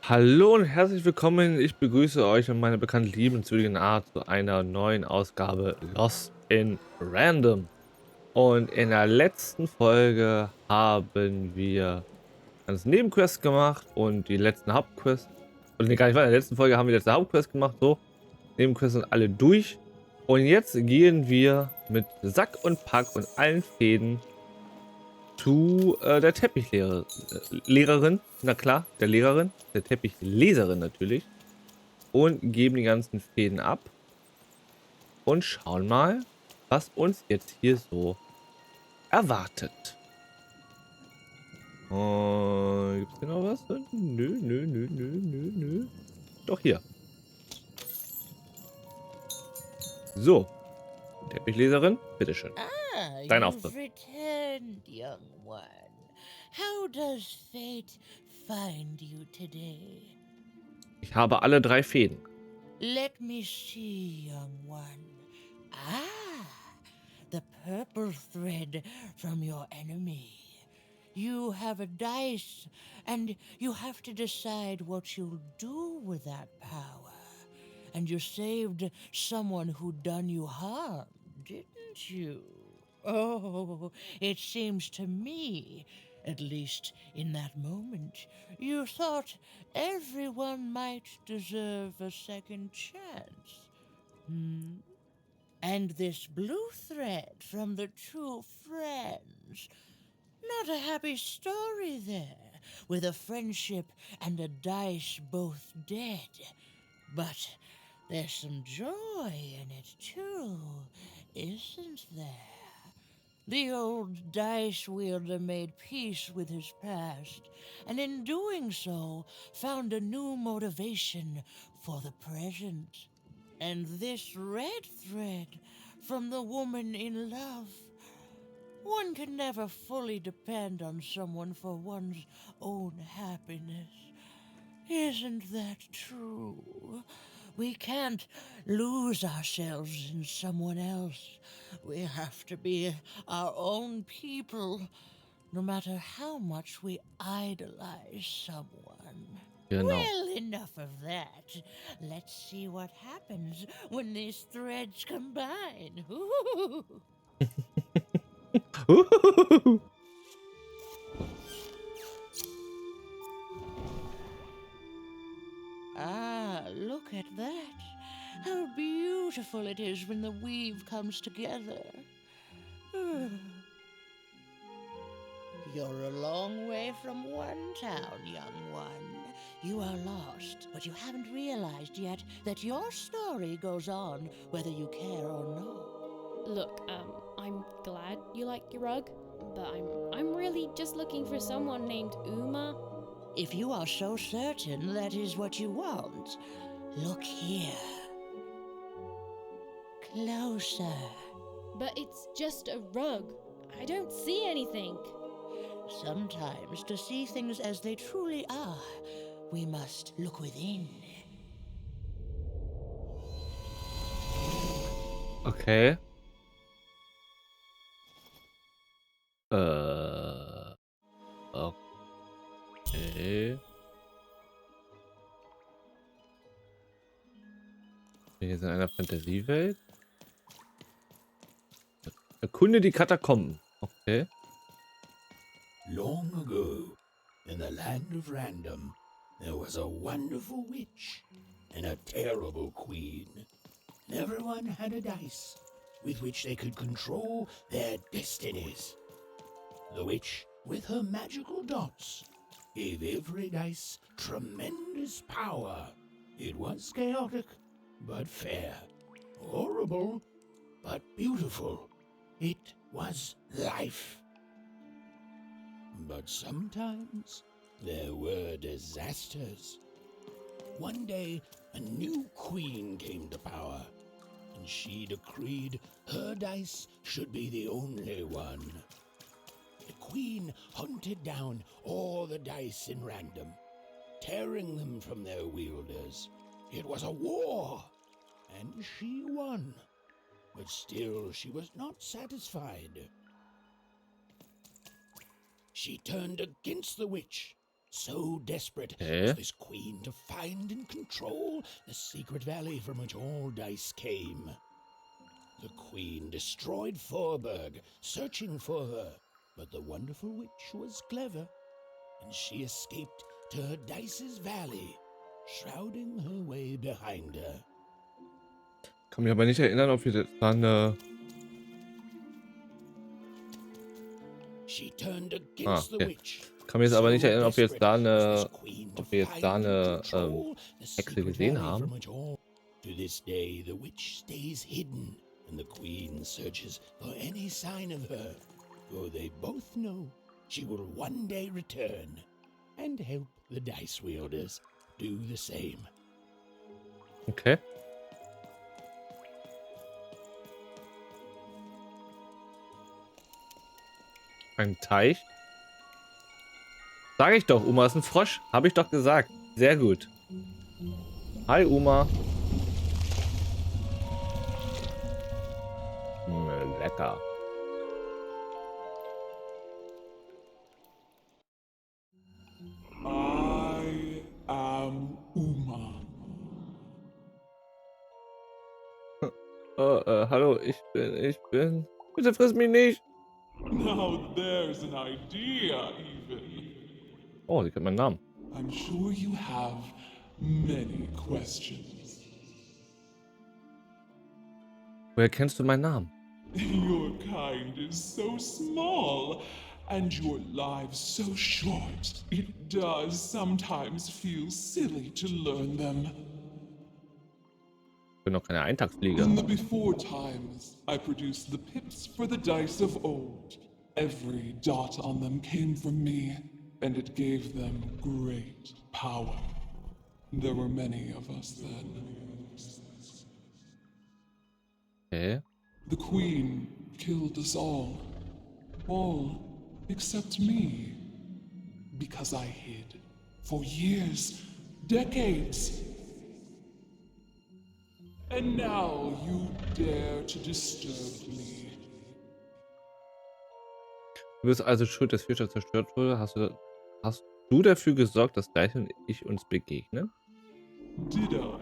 Hallo und herzlich willkommen. Ich begrüße euch und meine bekannt liebenswürdigen Art zu einer neuen Ausgabe Lost in Random. Und in der letzten Folge haben wir ganz Nebenquests gemacht und die letzten Hauptquests. Oder nee, gar nicht wahr. In der letzten Folge haben wir die letzte Hauptquest gemacht. So, Nebenquests sind alle durch. Und jetzt gehen wir mit Sack und Pack und allen Fäden zu der Teppichlehrerlehrerin, na klar, der Lehrerin, der Teppichleserin natürlich, und geben die ganzen Fäden ab und schauen mal, was uns jetzt hier so erwartet. Gibt es hier noch was? Nö, nö, nö, nö, nö, nö. Doch hier. So, Teppichleserin, bitteschön. Ah, Dein you've Auftritt. returned, young one. How does fate find you today? Ich habe alle 3 Fäden. Let me see, young one. Ah, the purple thread from your enemy. You have a dice, and you have to decide what you'll do with that power. And you saved someone who'd done you harm, didn't you? Oh, it seems to me, at least in that moment, you thought everyone might deserve a second chance. Hmm? And this blue thread from the two friends. Not a happy story there, with a friendship and a dice both dead. But there's some joy in it, too, isn't there? The old dice wielder made peace with his past, and in doing so, found a new motivation for the present. And this red thread from the woman in love. One can never fully depend on someone for one's own happiness. Isn't that true? We can't lose ourselves in someone else. We have to be our own people, no matter how much we idolize someone. Genau. Well, enough of that. Let's see what happens when these threads combine. Ah, look at that. How beautiful it is when the weave comes together. You're a long way from one town, young one. You are lost, but you haven't realized yet that your story goes on whether you care or not. Look, I'm glad you like your rug, but I'm really just looking for someone named Uma. If you are so certain that is what you want, look here. Closer. But it's just a rug. I don't see anything. Sometimes, to see things as they truly are, we must look within. Okay. Okay. Wir sind in einer Fantasiewelt. Erkunde die Katakomben. Okay. Long ago, in the land of Random, there was a wonderful witch and a terrible queen. And everyone had a dice with which they could control their destinies. The witch, with her magical dots, gave every dice tremendous power. It was chaotic, but fair. Horrible, but beautiful. It was life. But sometimes there were disasters. One day, a new queen came to power, and she decreed her dice should be the only one. The queen hunted down all the dice in Random, tearing them from their wielders. It was a war, and she won. But still she was not satisfied. She turned against the witch, So desperate was Okay. this queen to find and control the secret valley from which all dice came. The queen destroyed Forberg, searching for her, but the wonderful witch was clever, and she escaped to her dice's valley, shrouding her way behind her. Kann mich aber nicht erinnern, ob wir da eine... She turned Ah, against the okay. witch. Kann mich jetzt aber nicht So erinnern, ob wir jetzt desperate da was this eine... queen to Ob wir jetzt da find and eine control the Hexe secret gesehen valley haben. from which all. To this day, the witch stays hidden, and the queen searches for any sign of her. For they both know she will one day return and help the dice wielders do the same. Okay. Ein Teich. Sag ich doch, Uma ist ein Frosch. Habe ich doch gesagt. Sehr gut. Hi, Uma. Lecker. I am Uma. Hallo, ich bin... Bitte friss mich nicht. Now there's an idea, even. Oh, sie kennt meinen Namen. I'm sure you have many questions. Woher kennst du meinen Namen? Your kind is so small, and your lives so short. It does sometimes feel silly to learn them. Ich bin noch keine Eintagsfliege. In the before times, I produced the pips for the dice of old. Every dot on them came from me, and it gave them great power. There were many of us then. Okay. The queen killed us all. All except me. Because I hid. For years, decades. And now you dare to disturb me. Du bist also schuld, dass Fischer zerstört wurde. Hast du dafür gesorgt, dass Deichel und ich uns begegnen? Did I?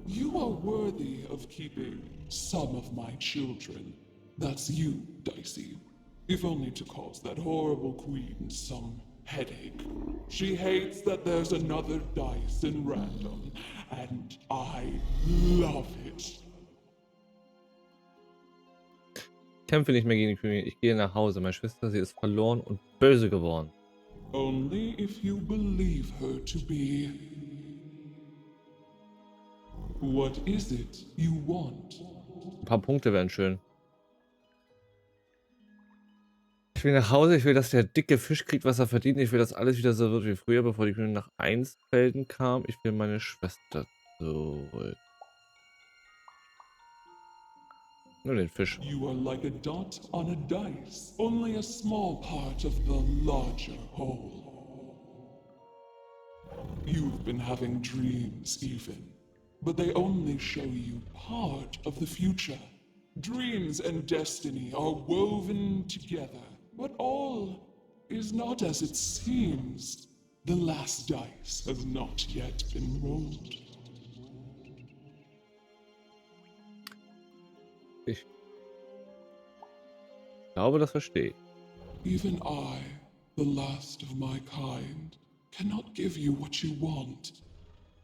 You are worthy of keeping some of my children. That's you, Dicey. If only to cause that horrible queen some headache. She hates that there's another dice in random, and I love it. Kämpfe nicht mehr gegen die Königin. Ich gehe nach Hause. Meine Schwester, sie ist verloren und böse geworden. Only if you believe her to be. What is it you want? Ein paar Punkte wären schön. Ich will nach Hause. Ich will, dass der dicke Fisch kriegt, was er verdient. Ich will, dass alles wieder so wird wie früher, bevor die Königin nach Einsfelden kam. Ich will meine Schwester zurück. Nur den Fisch. You are like a dot on a dice, only a small part of the larger whole. You've been having dreams, even, but they only show you part of the future. Dreams and destiny are woven together, but all is not as it seems. The last dice has not yet been rolled. Ich glaube, das verstehe ich. Even I, the last of my kind, cannot give you what you want,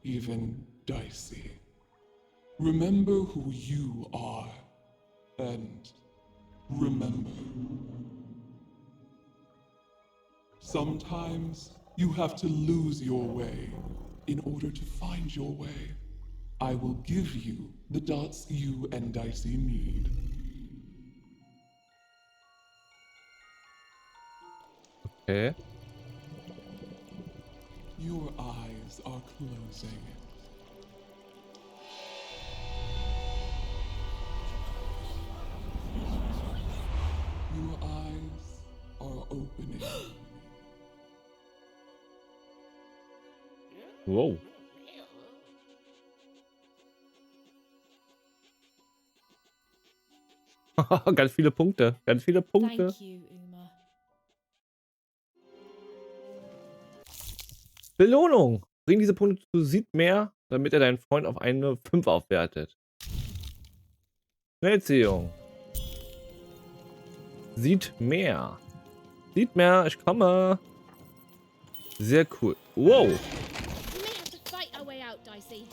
even Dicey. Remember who you are, and remember. Sometimes you have to lose your way in order to find your way. I will give you the dots you and Dicey need. Okay. Your eyes are closing. Your eyes are opening. Wow. Ganz viele Punkte. Ganz viele Punkte. Thank you, Uma. Belohnung. Bring diese Punkte zu Sieht mehr, damit er deinen Freund auf eine 5 aufwertet. Schnellziehung. Sieht mehr. Sieht mehr, ich komme. Sehr cool. Wow. We may have to fight our way out, Dicey.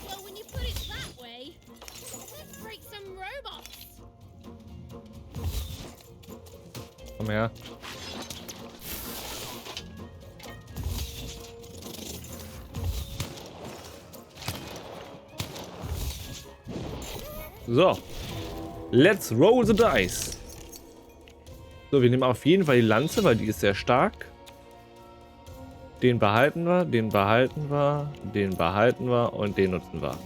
Well, when you put it that way, let's break some robots. Komm her. So. Let's roll the dice. So, wir nehmen auf jeden Fall die Lanze, weil die ist sehr stark. Den behalten wir, den behalten wir, den behalten wir und den nutzen wir.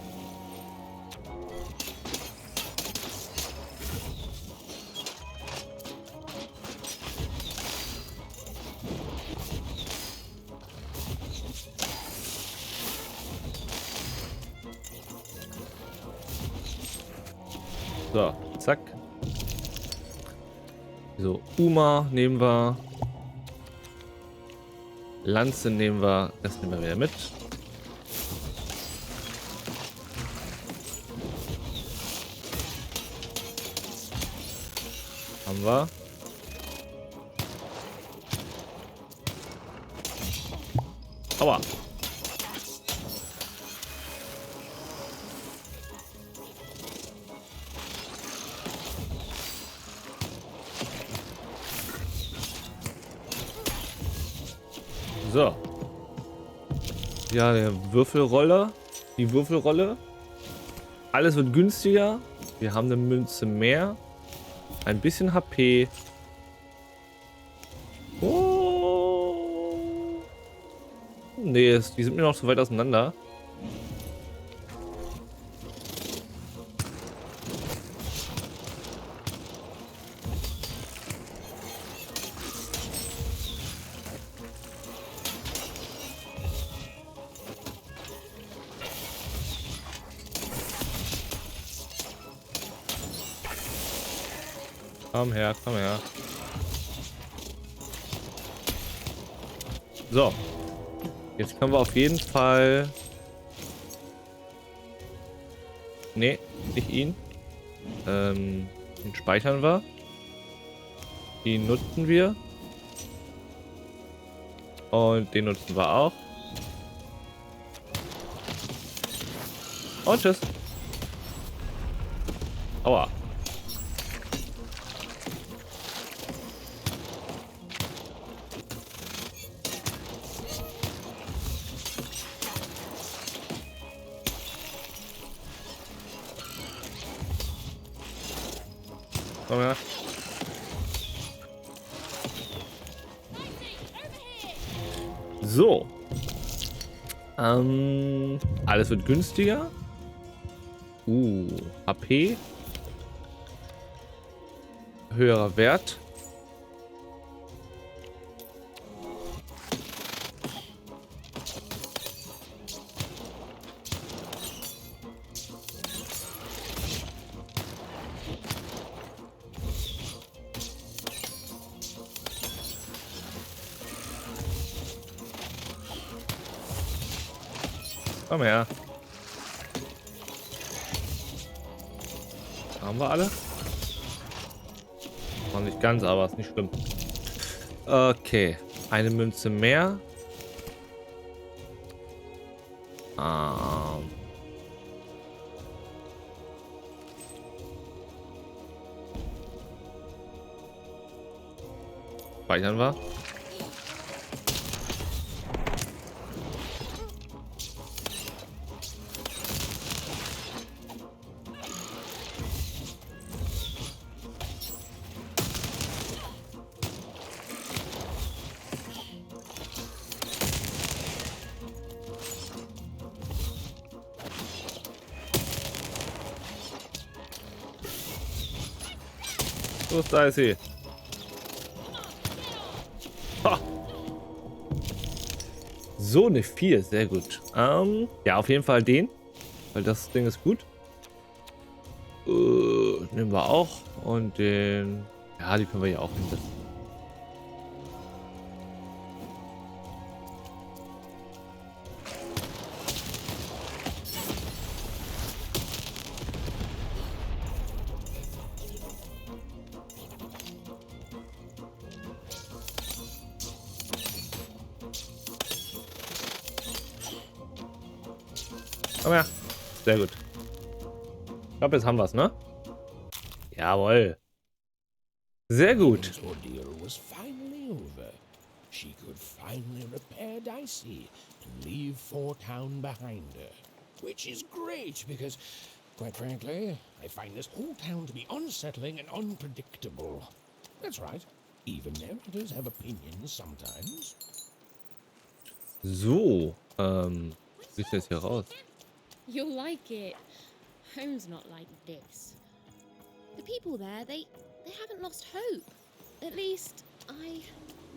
So, zack. So, Uma nehmen wir. Lanze nehmen wir. Das nehmen wir wieder mit. Haben wir. Aua. So. Ja, der Würfelroller. Die Würfelrolle. Alles wird günstiger. Wir haben eine Münze mehr. Ein bisschen HP. Oh. Nee, die sind mir noch zu weit auseinander. Komm her, komm her. So. Jetzt können wir auf jeden Fall... Nee, nicht ihn. Den speichern wir. Den nutzen wir. Und den nutzen wir auch. Und tschüss. Aua. Komm her. So. Alles wird günstiger. HP. Höherer Wert. Komm her. Haben wir alle? Noch nicht ganz, aber ist nicht schlimm. Okay. Eine Münze mehr. Speichern wir. Da ist sie. Ha. So eine 4, sehr gut. Ja, auf jeden Fall den, weil das Ding ist gut. Nehmen wir auch. Und den, ja, die können wir ja auch hinsetzen. Komm her. Sehr gut. Ich glaube, jetzt haben wir es, ne? Jawohl. Sehr gut. Even's ordeal was finally over. She could finally repair Dicey and leave Four Town behind her. Which is great because, quite frankly, I find this whole town to be unsettling and unpredictable. That's right. Even narrators have opinions sometimes. So, wie sieht das hier raus? You'll like it. Home's not like this. The people there, they haven't lost hope. At least, I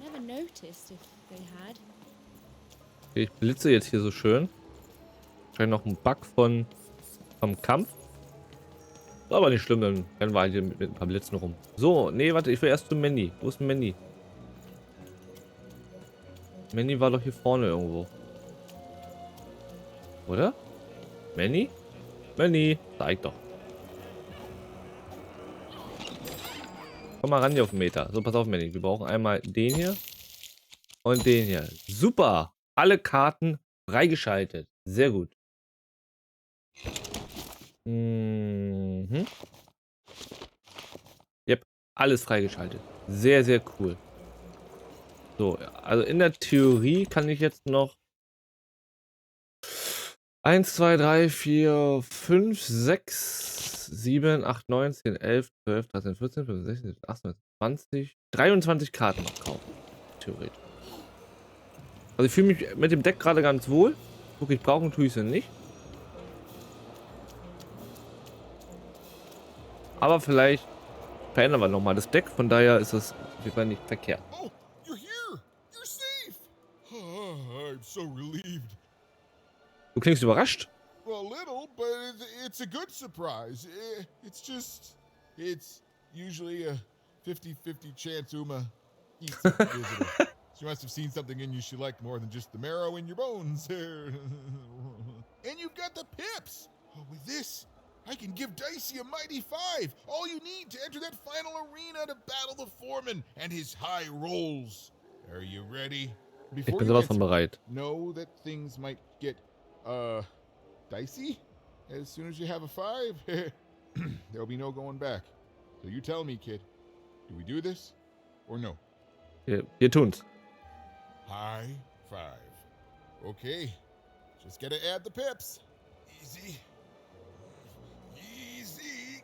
never noticed if they had. Okay, ich blitze jetzt hier so schön. Scheint noch ein Bug vom Kampf. Ist aber nicht schlimm, dann rennen wir halt hier mit ein paar Blitzen rum. So, nee, warte, ich will erst zu Manny. Wo ist Manny? Manny war doch hier vorne irgendwo. Oder? Manny? Manny, zeig doch. Komm mal ran hier auf den Meter. So, pass auf, Manny. Wir brauchen einmal den hier und den hier. Super! Alle Karten freigeschaltet. Sehr gut. Mhm. Yep, alles freigeschaltet. Sehr, sehr cool. So, also in der Theorie kann ich jetzt noch 1, 2, 3, 4, 5, 6, 7, 8, 9, 10, 11, 12, 13, 14, 15, 16, 17, 18, 20, 23 Karten noch kaufen. Theoretisch. Also ich fühle mich mit dem Deck gerade ganz wohl. Wirklich brauchen tue ich sie nicht. Aber vielleicht verändern wir nochmal das Deck. Von daher ist es auf jeden Fall nicht verkehrt. Oh, you're here! You're safe! Oh, I'm so relieved. Du klingst überrascht. Well, a little, but it's a good surprise. It's just, it's usually a 50-50 chance Uma eats a visitor. She must have seen something in you she liked more than just the marrow in your bones. And you've got the pips! Oh, with this, I can give Dicey a mighty 5. All you need to enter that final arena to battle the foreman and his high rolls. Are you ready? Ich bin sowas von bereit. Know that things might get, dicey? As soon as you have a 5, there'll be no going back. So you tell me, kid. Do we do this or no? Wir tun's. High 5. Okay. Just gotta add the pips. Easy. Easy.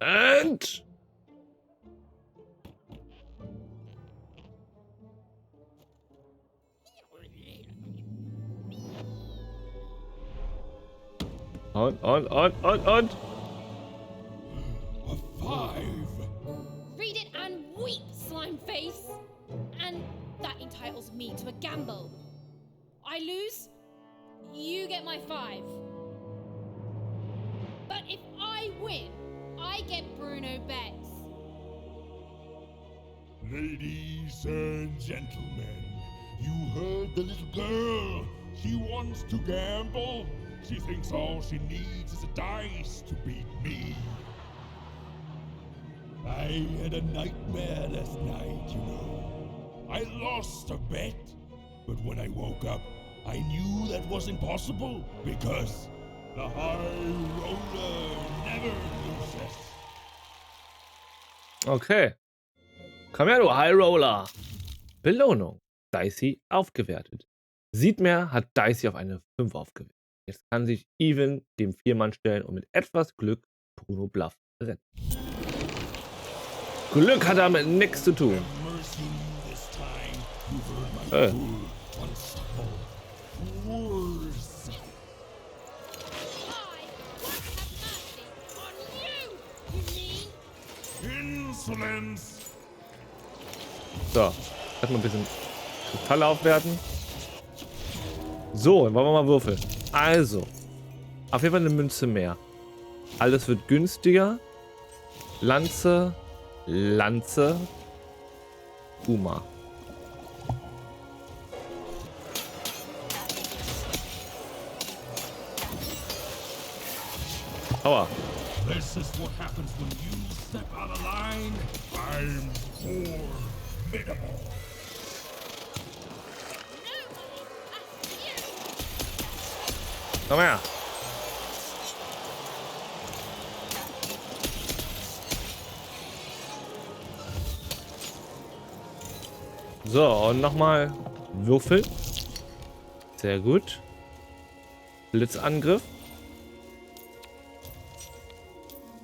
And Und. A 5. Read it and weep, slime face. And that entitles me to a gamble. I lose, you get my 5. But if I win, I get Bruno Betts. Ladies and gentlemen, you heard the little girl. She wants to gamble. She thinks all she needs is a dice to beat me. I had a nightmare last night, you know. I lost a bet, but when I woke up, I knew that was impossible because the high roller never loses. Okay. Komm her, du High Roller. Belohnung. Dicey aufgewertet. Sieht mehr hat Dicey auf eine 5 aufgewertet. Jetzt kann sich Even dem 4-Mann stellen und mit etwas Glück Bruno Bluff retten. Glück hat damit nichts zu tun. So, erstmal ein bisschen Kristalle aufwerten. So, dann wollen wir mal würfeln. Also, auf jeden Fall eine Münze mehr. Alles wird günstiger. Lanze, Uma. Aua. This is what happens when you step out of line. I'm formidable. Komm her. So, und nochmal Würfel. Sehr gut. Blitzangriff.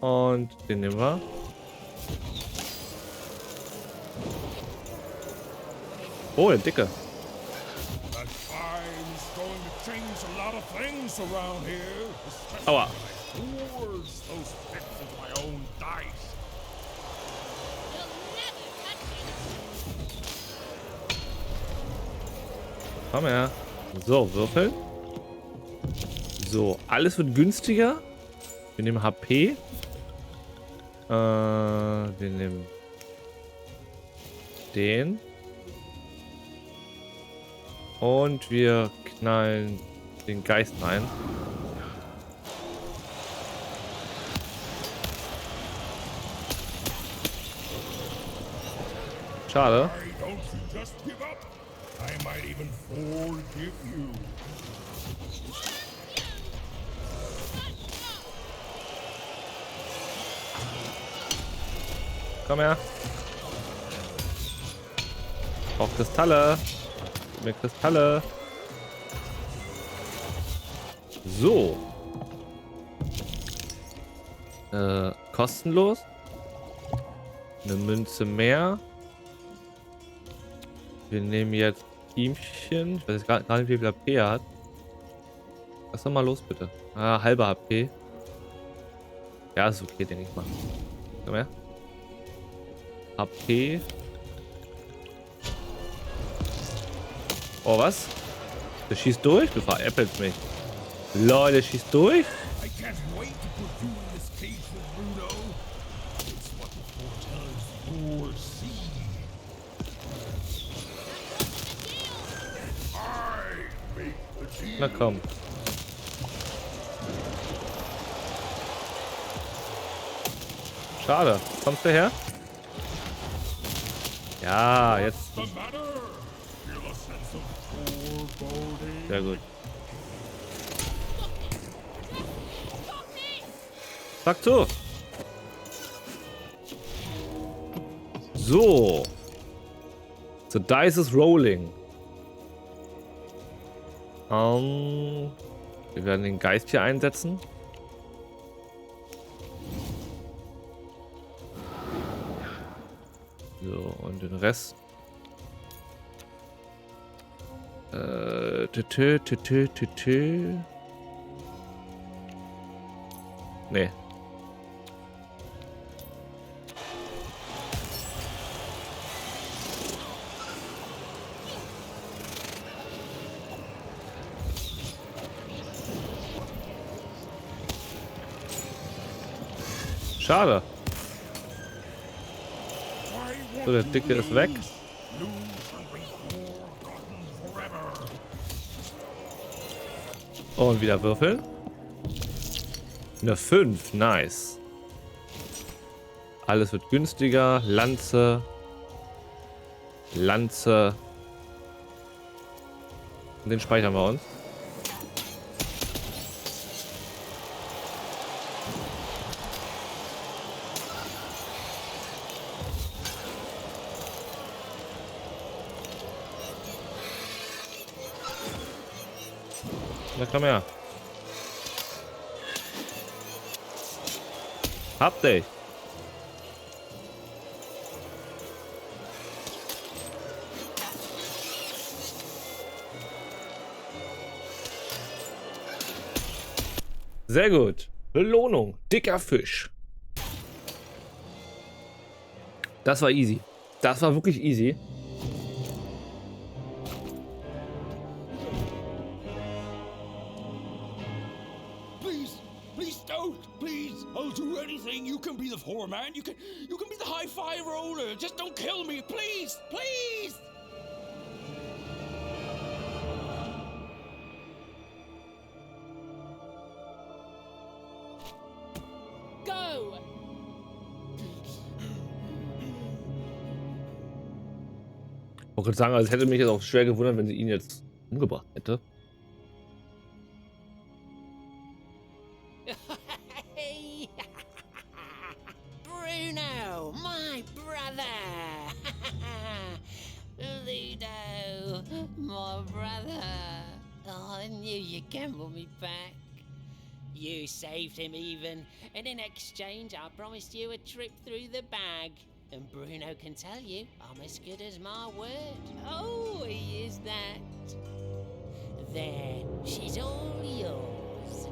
Und den nehmen wir. Oh, der Dicke. That time's going to change a lot of things around here. Aua. Wars those bits of my own dice. Komm her. So, Würfel. So, alles wird günstiger. Wir nehmen HP. Wir nehmen den. Und wir knallen den Geist rein. Schade. Why don't you just give up? I might even forgive you. Komm her. Ich brauch Kristalle. Gib mir Kristalle. So. Kostenlos. Eine Münze mehr. Wir nehmen jetzt Teamchen. Ich weiß jetzt gar nicht, wie viel HP er hat. Lass doch mal los, bitte. Ah, halber HP. Ja, ist okay, denke ich mal. Komm her. HP. Oh, was? Der schießt durch? Du veräppelst mich. Leute, der schießt durch? I can't wait to put you in this cage with Brüder. It's what the foretellers foresee. I make the deal. Na komm. Schade. Kommst du her? Ja, jetzt. The matter? Feel a sense of foreboding? Sehr gut. Sag zu. So. The dice is rolling. Wir werden den Geist hier einsetzen. So, und den Rest. Nee. Schade. So, der Dicke ist weg. Und wieder würfeln. Eine 5, nice. Alles wird günstiger. Lanze. Lanze. Und den speichern wir uns. Na komm her. Hab dich. Sehr gut. Belohnung. Dicker Fisch. Das war easy. Das war wirklich easy. Please don't. Please, I'll do anything. You can be the foreman. You can be the high five roller. Just don't kill me, please, please. Go! Ich wollte sagen, also es hätte mich jetzt auch schwer gewundert, wenn sie ihn jetzt umgebracht hätte. My brother. Oh, I knew you'd gamble me back. You saved him even, and in exchange I promised you a trip through the bag. And Bruno can tell you I'm as good as my word. Oh, he is that. There, she's all yours.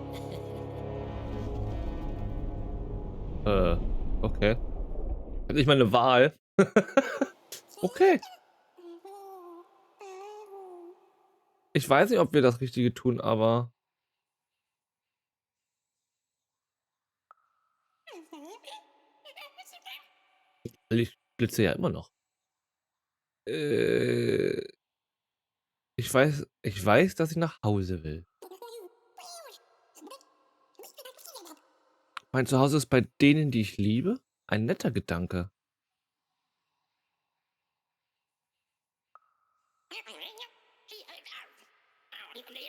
Okay. Hab nicht mal eine Wahl. Okay. Ich weiß nicht, ob wir das Richtige tun, aber ich blitze ja immer noch. Äh, ich weiß, dass ich nach Hause will. Mein Zuhause ist bei denen, die ich liebe? Ein netter Gedanke.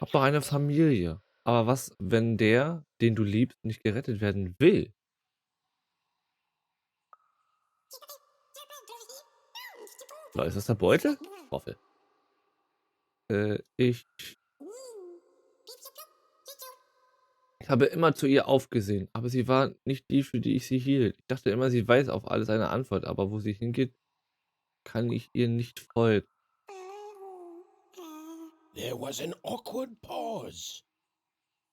Hab doch eine Familie. Aber was, wenn der, den du liebst, nicht gerettet werden will? So, ist das der Beutel? Würfel. Ich habe immer zu ihr aufgesehen, aber sie war nicht die, für die ich sie hielt. Ich dachte immer, sie weiß auf alles eine Antwort, aber wo sie hingeht, kann ich ihr nicht folgen. There was an awkward pause,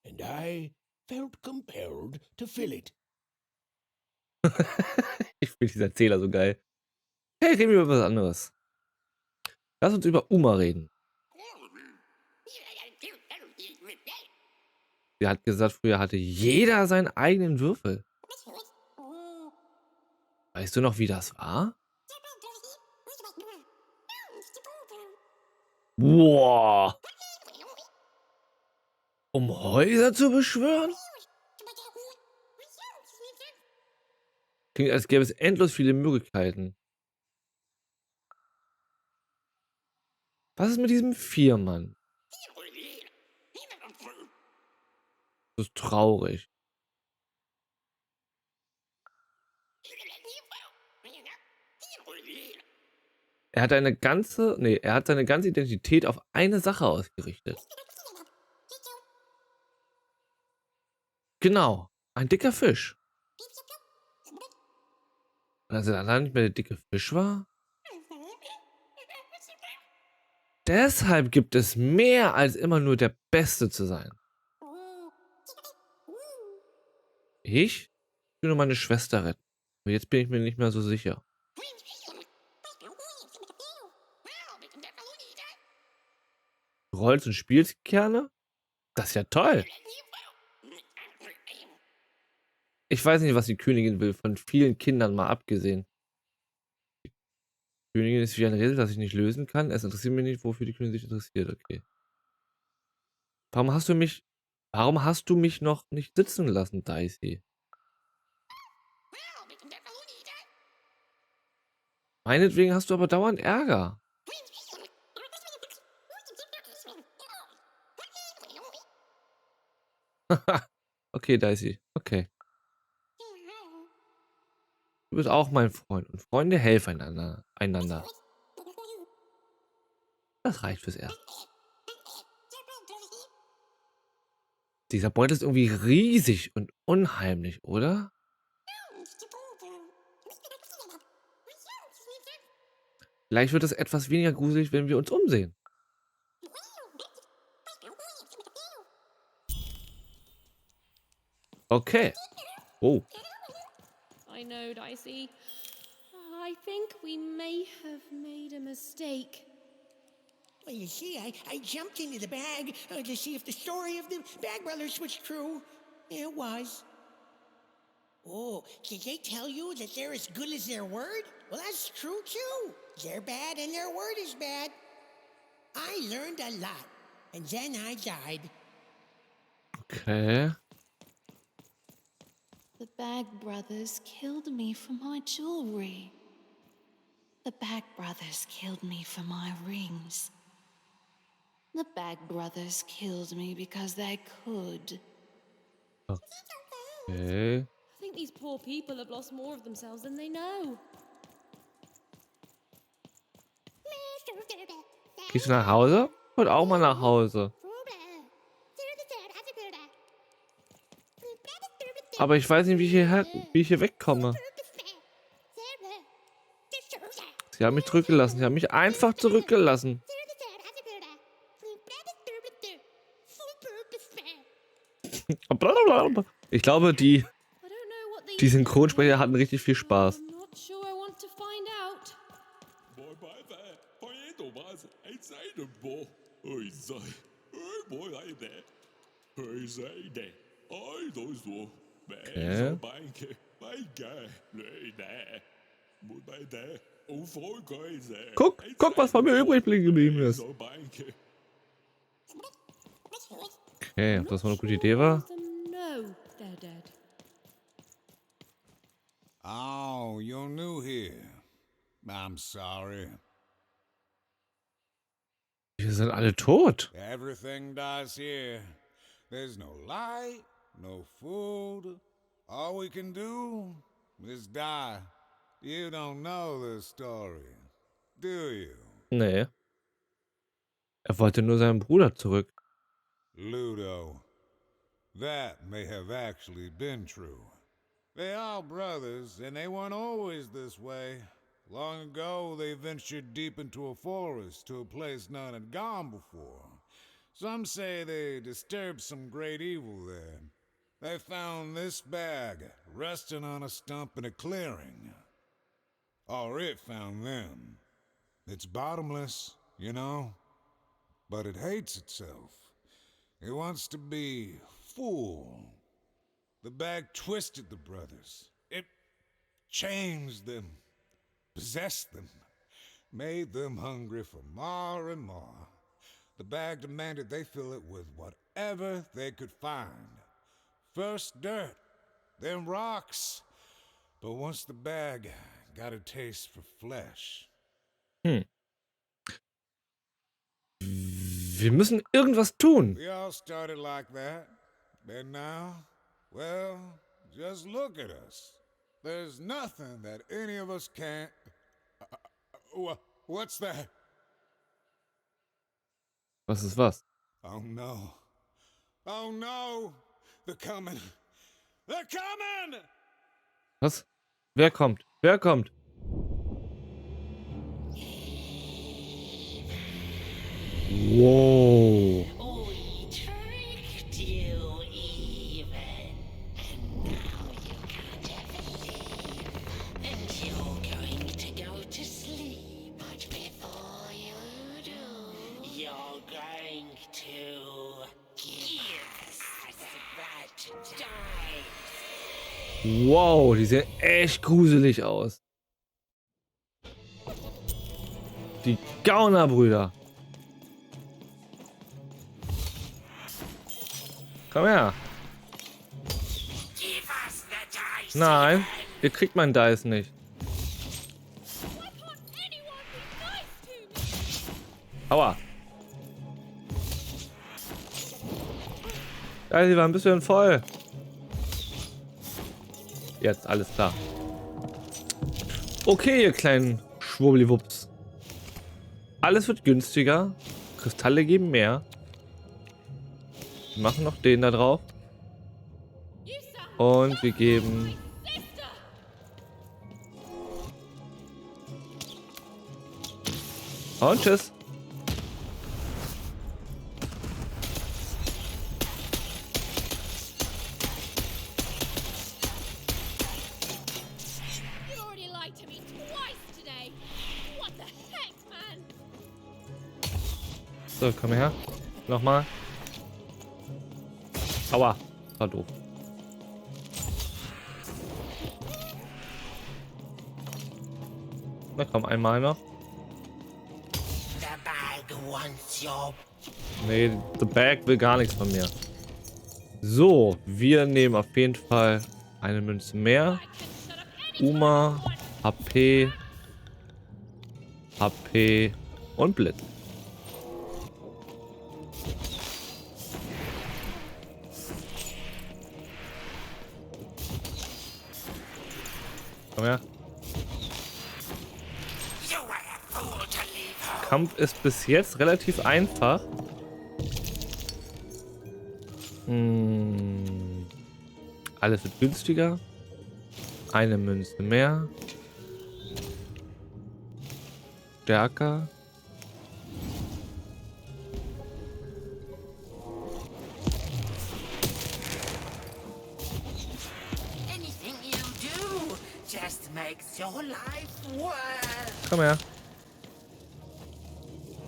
and I felt compelled to fill it. Ich finde diesen Erzähler so geil. Hey, reden wir über was anderes. Lass uns über Uma reden. Sie hat gesagt, früher hatte jeder seinen eigenen Würfel. Weißt du noch, wie das war? Boah. Um Häuser zu beschwören? Klingt, als gäbe es endlos viele Möglichkeiten. Was ist mit diesem Viermann? Das ist traurig. Er hat seine ganze Identität auf eine Sache ausgerichtet. Genau, ein dicker Fisch. Und als er dann nicht mehr der dicke Fisch war? Deshalb gibt es mehr als immer nur der Beste zu sein. Ich will nur meine Schwester retten. Aber jetzt bin ich mir nicht mehr so sicher. Du rollst und spielst gerne? Das ist ja toll. Ich weiß nicht, was die Königin will, von vielen Kindern mal abgesehen. Die Königin ist wie ein Rätsel, das ich nicht lösen kann. Es interessiert mich nicht, wofür die Königin sich interessiert. Okay. Warum hast du mich noch nicht sitzen lassen, Dicey? Meinetwegen hast du aber dauernd Ärger. Okay, Dicey. Okay. Du bist auch mein Freund und Freunde helfen einander. Das reicht fürs Erste. Dieser Beutel ist irgendwie riesig und unheimlich, oder? Vielleicht wird es etwas weniger gruselig, wenn wir uns umsehen. Okay. Oh. I know, Dicey. I think we may have made a mistake. Well, you see, I jumped into the bag to see if the story of the Bag Brothers was true. It was. Oh, did they tell you that they're as good as their word? Well, that's true, too. They're bad and their word is bad. I learned a lot, and then I died. Okay. The Bag Brothers killed me for my jewelry. The Bag Brothers killed me for my rings. The Bag Brothers killed me because they could. Okay. I think these poor people have lost more of themselves than they know. Gehst du nach Hause? Ich wollte auch mal nach Hause. Aber ich weiß nicht, wie ich hier wegkomme. Sie haben mich zurückgelassen. Sie haben mich einfach zurückgelassen. Ich glaube, die I don't know what these Synchronsprecher hatten richtig viel Spaß. I'm not sure I want to find out. Guck, was von mir übrig geblieben ist. Okay, ob das mal eine gute Idee war? No, they're dead. Oh, you're new here. I'm sorry. Wir sind alle tot. Everything dies here. There's no light, no food. All we can do is die. You don't know the story, do you? Nee. Er wollte nur seinen Bruder zurück. Ludo. That may have actually been true. They are brothers, and they weren't always this way. Long ago, they ventured deep into a forest to a place none had gone before. Some say they disturbed some great evil there. They found this bag resting on a stump in a clearing. Or it found them. It's bottomless, you know, but it hates itself. It wants to be full. The bag twisted the brothers. It changed them, possessed them, made them hungry for more and more. The bag demanded they fill it with whatever they could find. First dirt, then rocks. But once the bag got a taste for flesh. Wir müssen irgendwas tun. We all started like that. And now, well, just look at us. There's nothing that any of us can't... what's that? Was ist was? Oh no. Oh no! They're coming! They're coming! Was? Wer kommt? Wer kommt? Wow. We tricked you, Even. And now you can't believe. And you're going to go to sleep. But before you do, you're going to give us that dice. Wow, die sehen echt gruselig aus. Die Gauner Brüder. Komm her. Give us the dice. Nein, ihr kriegt mein Dice nicht. Why can't anyone be nice to me? Aua. Ja, sie waren ein bisschen voll. Jetzt, alles klar. Okay, ihr kleinen Schwurbeliwups. Alles wird günstiger. Kristalle geben mehr. Wir machen noch den da drauf. Und wir geben... Und tschüss. You already lied to me twice today. What the heck, man? So, komm her. Nochmal. Aua. War doof. Na komm, einmal noch. The bag wants your... Nee, The Bag will gar nichts von mir. So, wir nehmen auf jeden Fall eine Münze mehr. Uma, HP, HP und Blitz. Komm her. You were a fool to leave her. Kampf ist bis jetzt relativ einfach. Alles wird günstiger. Eine Münze mehr. Stärker. Anything you do just makes your life worse. Komm her.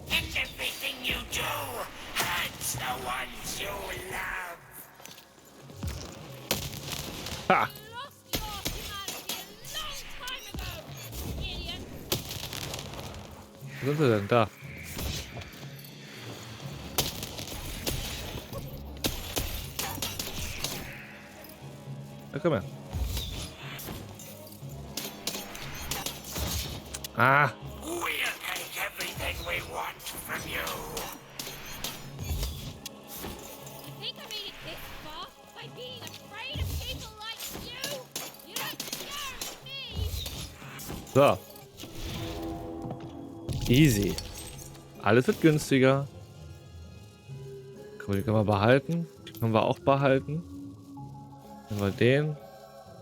And everything you do hurts the ones you love. Ha! Lost your humanity a long time ago, idiot. Wo sind sie denn? Da. Ja, komm her. Ah! We'll take everything we want from you. You think I made it this far by being afraid of people like you? You don't scare me. So. Easy. Alles wird günstiger. Cool, die können wir behalten. Die können wir auch behalten. Nehmen wir den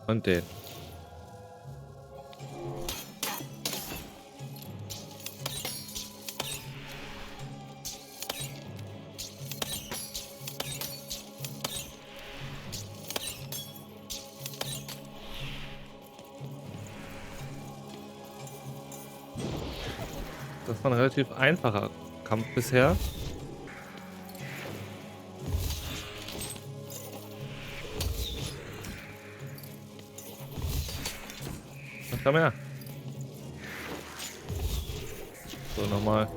und den. Das war ein relativ einfacher Kampf bisher. Komm her. So, nochmal.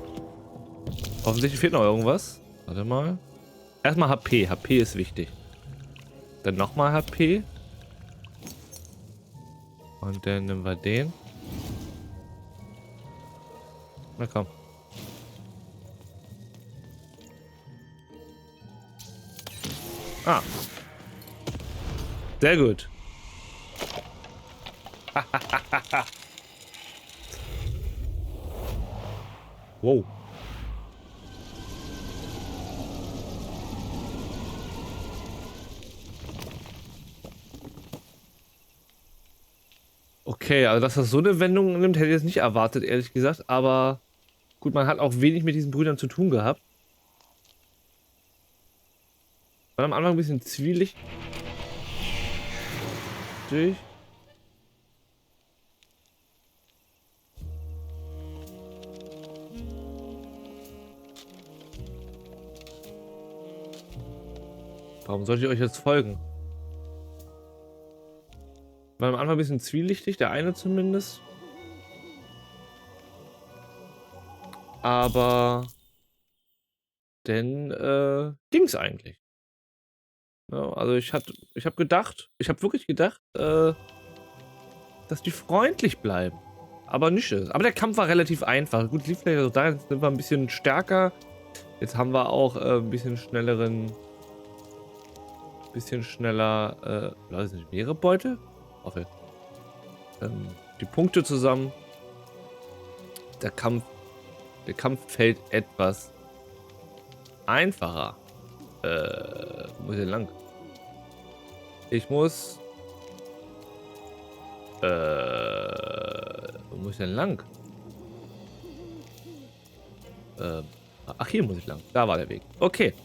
Offensichtlich fehlt noch irgendwas. Warte mal. Erstmal HP. HP ist wichtig. Dann nochmal HP. Und dann nehmen wir den. Na komm. Ah. Sehr gut. Wow. Okay, also dass das so eine Wendung nimmt, hätte ich jetzt nicht erwartet, ehrlich gesagt. Aber gut, man hat auch wenig mit diesen Brüdern zu tun gehabt. War am Anfang ein bisschen zwielichtig. Warum sollte ich euch jetzt folgen? War am Anfang ein bisschen zwielichtig, der eine zumindest. Aber dann ging's eigentlich. Ja, also ich habe wirklich gedacht, dass die freundlich bleiben. Aber nicht ist. Aber der Kampf war relativ einfach. Gut, lief vielleicht auch da, jetzt sind wir ein bisschen stärker. Jetzt haben wir auch ein bisschen schnelleren. Bisschen schneller. Leute, sind mehrere Beute? Hoffe. Die Punkte zusammen. Der Kampf fällt etwas einfacher. Wo muss ich denn lang? Ich muss. Wo muss ich denn lang? Ach, hier muss ich lang. Da war der Weg. Okay.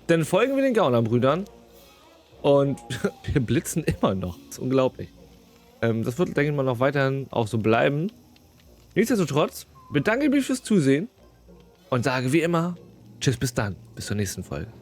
Dann folgen wir den Gauner-Brüdern. Und wir blitzen immer noch. Das ist unglaublich. Das wird, denke ich mal, noch weiterhin auch so bleiben. Nichtsdestotrotz bedanke ich mich fürs Zusehen. Und sage wie immer, tschüss, bis dann. Bis zur nächsten Folge.